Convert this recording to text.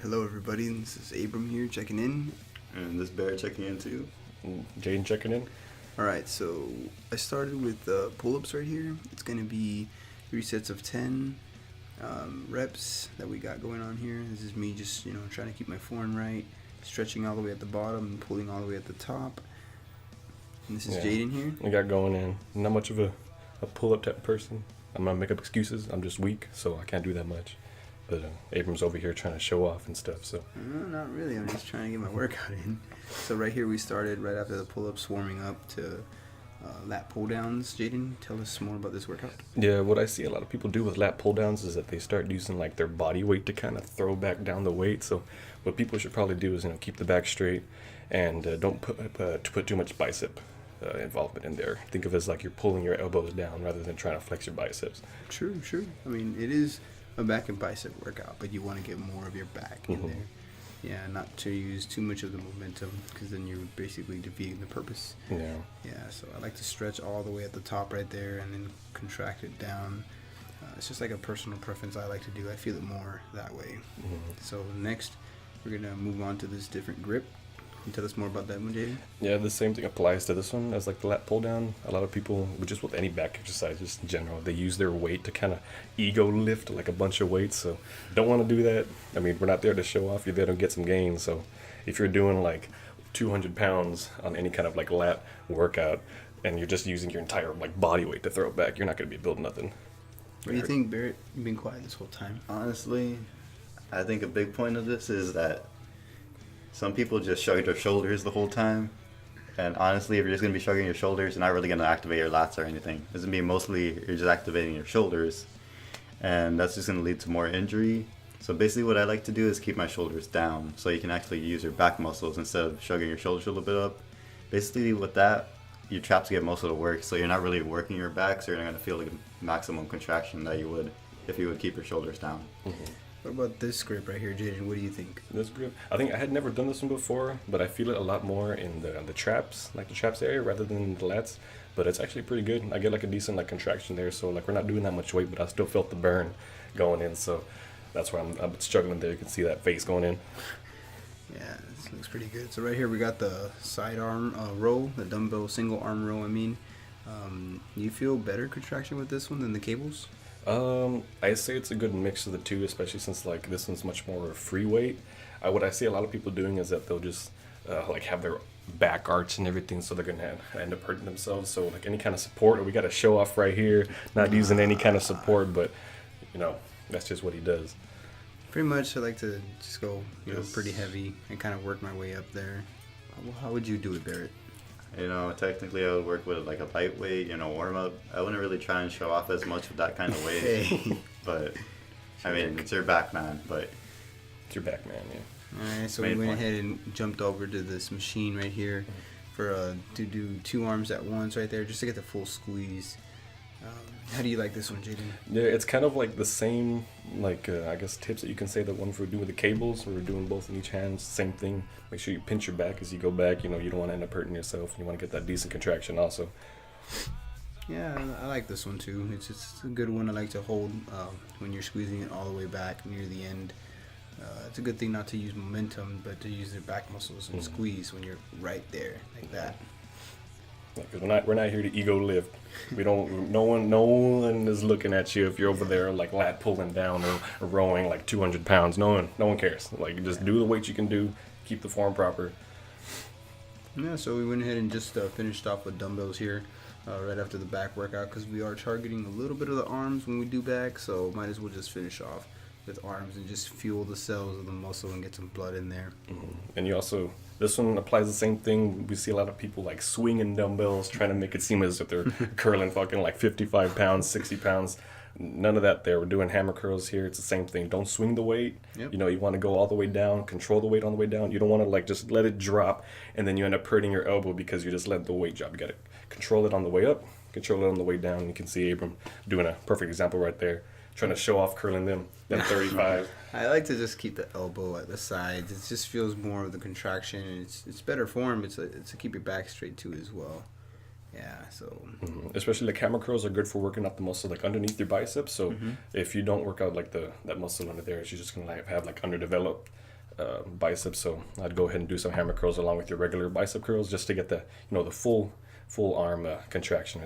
Hello, everybody. This is Abram here checking in. And this bear checking in too. Jaedn checking in. All right, so I started with pull-ups right here. It's going to be 3 sets of 10 reps that we got going on here. This is me just, trying to keep my form right, stretching all the way at the bottom and pulling all the way at the top. And this is Jaedn here. We got going in. Not much of a pull-up type person. I'm going to make up excuses. I'm just weak, so I can't do that much. But Abram's over here trying to show off and stuff. So No, not really. I'm just trying to get my workout in. So right here we started right after the pull-ups, warming up to lat pull-downs. Jaedn, tell us more about this workout. yeah, what I see a lot of people do with lat pull-downs is that they start using like their body weight to kind of throw back down the weight. So what people should probably do is keep the back straight and don't put too much bicep involvement in there. Think of it as like you're pulling your elbows down rather than trying to flex your biceps. True. I mean, it is a back and bicep workout, but you want to get more of your back in there. Yeah, not to use too much of the momentum, because then you're basically defeating the purpose. Yeah. Yeah, so I like to stretch all the way at the top right there and then contract it down. It's just like a personal preference I like to do. I feel it more that way. So next, we're going to move on to this different grip. Can you tell us more about that one, Jaedn? Yeah, the same thing applies to this one as like the lat pull down. A lot of people, just with any back exercise, just in general, they use their weight to kind of ego lift like a bunch of weights. So don't want to do that. I mean, we're not there to show off. You're there to get some gains. So if you're doing like 200 pounds on any kind of like lat workout and you're just using your entire like body weight to throw it back, you're not going to be building nothing. What do you think, Barrett? You've been quiet this whole time. Honestly, I think a big point of this is that some people just shrug their shoulders the whole time. And honestly, if you're just going to be shrugging your shoulders, you're not really going to activate your lats or anything. It's going to be mostly you're just activating your shoulders. And that's just going to lead to more injury. So basically what I like to do is keep my shoulders down so you can actually use your back muscles instead of shrugging your shoulders a little bit up. Basically with that, your traps get most of the work. So you're not really working your back, so you're not going to feel the maximum contraction that you would if you would keep your shoulders down. What about this grip right here, Jaedn? What do you think? This grip, I think I had never done this one before, but I feel it a lot more in the traps, like the traps area rather than the lats. But it's actually pretty good. I get like a decent like contraction there, so like we're not doing that much weight, but I still felt the burn going in. So that's why I'm struggling there. You can see that face going in. Yeah, this looks pretty good. So right here we got the side arm row, the dumbbell single arm row. You feel better contraction with this one than the cables? I say it's a good mix of the two, especially since like this one's much more free weight. What I see a lot of people doing is that they'll just like have their back arch and everything, so they're gonna end up hurting themselves. So like any kind of support, or we got to show off right here, not using any kind of support, but that's just what he does. Pretty much, I like to just go Yes. pretty heavy and kind of work my way up there. How would you do it, Barrett? Technically I would work with like a lightweight, warm up. I wouldn't really try and show off as much with that kind of weight. Hey. But I mean, it's your back, man. But It's your back, man. Yeah. Alright, so Main we went point. ahead and jumped over to this machine right here for to do 2 arms at once right there, just to get the full squeeze. How do you like this one, Jaedn? Yeah, it's kind of like the same, like I guess tips that you can say that one for doing with the cables. We're doing both in each hand, same thing. Make sure you pinch your back as you go back. You don't want to end up hurting yourself. You want to get that decent contraction also. Yeah, I like this one too. It's just a good one I like to hold when you're squeezing it all the way back near the end. It's a good thing not to use momentum, but to use your back muscles and squeeze when you're right there, like that. Because we're not here to ego lift. We don't. No one is looking at you if you're over there like lat pulling down or rowing like 200 pounds. No one cares. Like just do the weight you can do. Keep the form proper. Yeah, so we went ahead and just finished off with dumbbells here right after the back workout, because we are targeting a little bit of the arms when we do back, so might as well just finish off with arms and just fuel the cells of the muscle and get some blood in there. And you also, this one applies the same thing. We see a lot of people like swinging dumbbells, trying to make it seem as if they're curling fucking like 55 pounds, 60 pounds. None of that there. We're doing hammer curls here. It's the same thing. Don't swing the weight. Yep. You want to go all the way down, control the weight on the way down. You don't want to like just let it drop and then you end up hurting your elbow because you just let the weight drop. You got to control it on the way up, control it on the way down. You can see Abram doing a perfect example right there, trying to show off curling them 35. I like to just keep the elbow at the sides. It just feels more of the contraction, and it's better form. It's to keep your back straight too as well. Yeah, so Especially the camera curls are good for working out the muscle like underneath your biceps. So if you don't work out like that muscle under there, you're just gonna have like underdeveloped biceps. So I'd go ahead and do some hammer curls along with your regular bicep curls just to get the the full arm contraction.